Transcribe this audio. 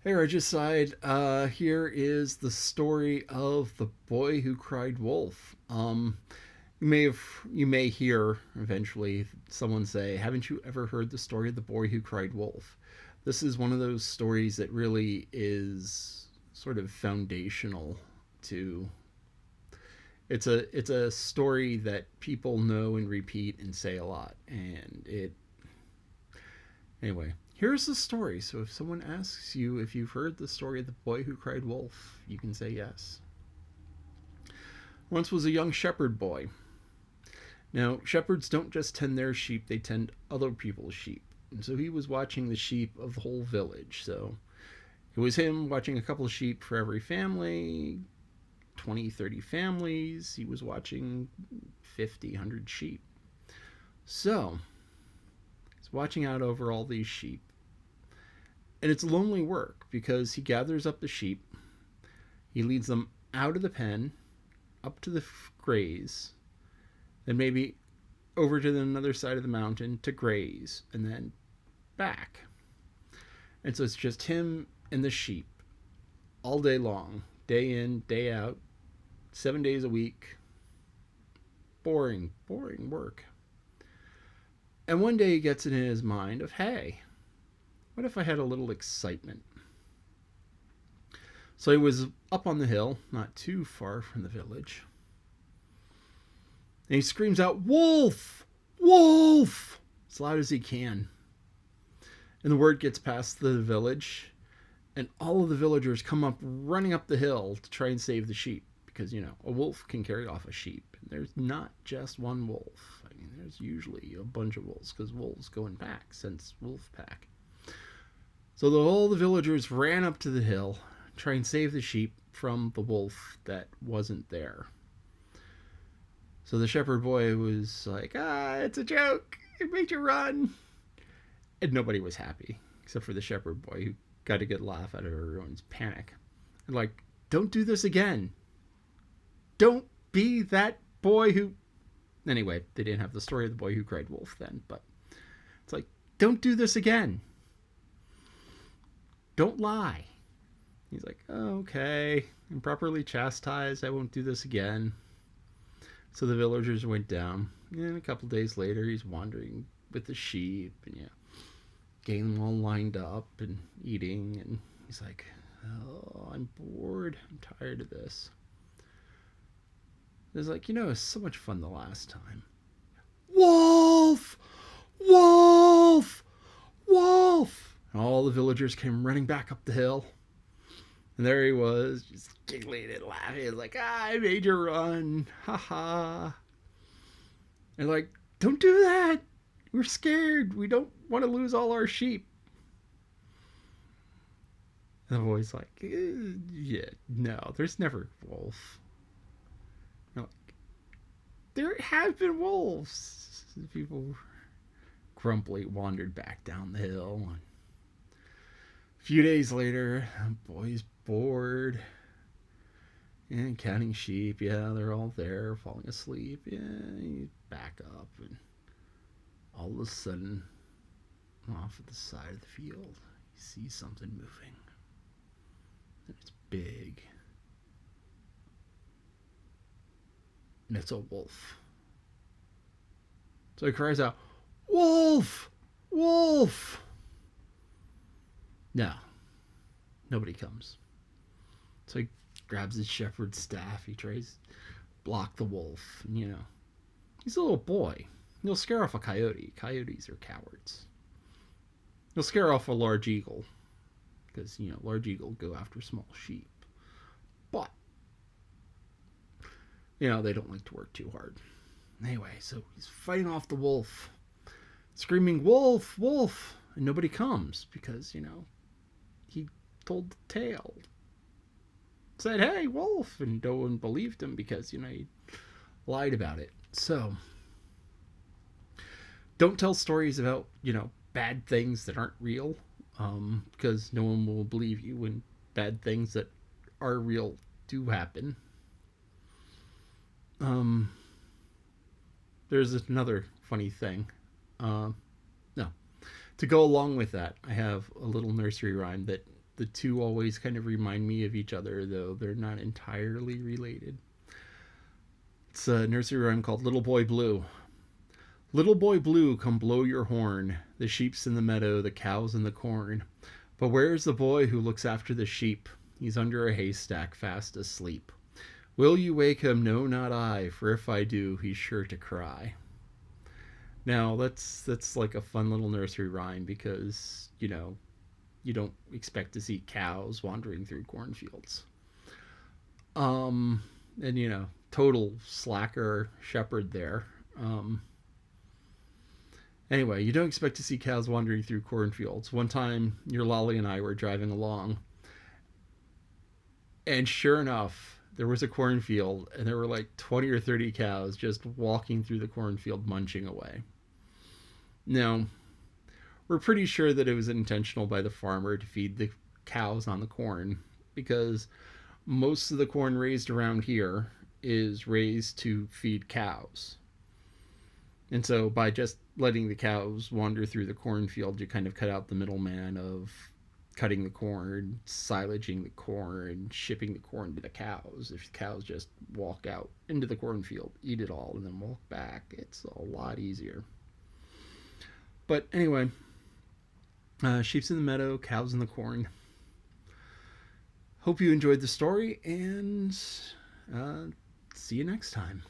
Hey, Regicide. Here is the story of the boy who cried wolf. You may hear eventually someone say, "Haven't you ever heard the story of the boy who cried wolf?" This is one of those stories that really is sort of foundational to. It's a story that people know and repeat and say a lot, and it anyway. Here's the story. So if someone asks you if you've heard the story of the boy who cried wolf, you can say yes. Once was a young shepherd boy. Now, shepherds don't just tend their sheep, they tend other people's sheep. And so he was watching the sheep of the whole village. So it was him watching a couple of sheep for every family, 20, 30 families. He was watching 50, 100 sheep. So he's watching out over all these sheep. And it's lonely work because he gathers up the sheep, he leads them out of the pen, up to the graze, then maybe over to the other side of the mountain to graze, and then back. And so it's just him and the sheep all day long, day in, day out, 7 days a week. Boring, boring work. And one day he gets it in his mind of, hey, what if I had a little excitement? So he was up on the hill, not too far from the village. And he screams out, "Wolf! Wolf!" as loud as he can. And the word gets past the village, and all of the villagers come up running up the hill to try and save the sheep. Because, a wolf can carry off a sheep. And there's not just one wolf. I mean, there's usually a bunch of wolves, because wolves go in packs, hence wolf pack. So all the villagers ran up to the hill, try and save the sheep from the wolf that wasn't there. So the shepherd boy was like, it's a joke. It made you run. And nobody was happy, except for the shepherd boy, who got a good laugh out of everyone's panic. And like, don't do this again. Don't be that boy who... Anyway, they didn't have the story of the boy who cried wolf then, but it's like, don't do this again. Don't lie. He's like, okay, I'm properly chastised. I won't do this again. So the villagers went down. And a couple days later, he's wandering with the sheep and getting them all lined up and eating. And he's like, oh, I'm bored. I'm tired of this. It's like, it was so much fun the last time. Wolf! Wolf! Wolf! And all the villagers came running back up the hill. And there he was, just giggling and laughing. Like, I made you run. Ha ha. And like, don't do that. We're scared. We don't want to lose all our sheep. And the boy's like, yeah, no, there's never a wolf. Like, there have been wolves. People grumpily wandered back down the hill. And a few days later, the boy's bored and counting sheep. Yeah, they're all there falling asleep. Yeah, you back up, and all of a sudden, off at the side of the field, you see something moving. And it's big. And it's a wolf. So he cries out, "Wolf! Wolf!" No, nobody comes. So he grabs his shepherd's staff. He tries to block the wolf. And, he's a little boy. He'll scare off a coyote. Coyotes are cowards. He'll scare off a large eagle. Because, large eagle go after small sheep. But, they don't like to work too hard. Anyway, so he's fighting off the wolf. Screaming, "Wolf! Wolf!" And nobody comes because, he told the tale. Said, "Hey, wolf!" And no one believed him because, he lied about it. So, don't tell stories about, bad things that aren't real, because no one will believe you when bad things that are real do happen. There's another funny thing. No. To go along with that, I have a little nursery rhyme that the two always kind of remind me of each other, though they're not entirely related. It's a nursery rhyme called Little Boy Blue. Little boy blue, come blow your horn. The sheep's in the meadow, the cow's in the corn. But where's the boy who looks after the sheep? He's under a haystack, fast asleep. Will you wake him? No, not I, for if I do, he's sure to cry. Now, that's like a fun little nursery rhyme because, you don't expect to see cows wandering through cornfields. And total slacker shepherd there. Anyway, you don't expect to see cows wandering through cornfields. One time, your Lolly and I were driving along, and sure enough, there was a cornfield, and there were like 20 or 30 cows just walking through the cornfield, munching away. Now, we're pretty sure that it was intentional by the farmer to feed the cows on the corn, because most of the corn raised around here is raised to feed cows. And so by just letting the cows wander through the cornfield, you kind of cut out the middleman of cutting the corn, silaging the corn, shipping the corn to the cows. If the cows just walk out into the cornfield, eat it all, and then walk back, it's a lot easier. But anyway, sheep's in the meadow, cows in the corn. Hope you enjoyed the story, and see you next time.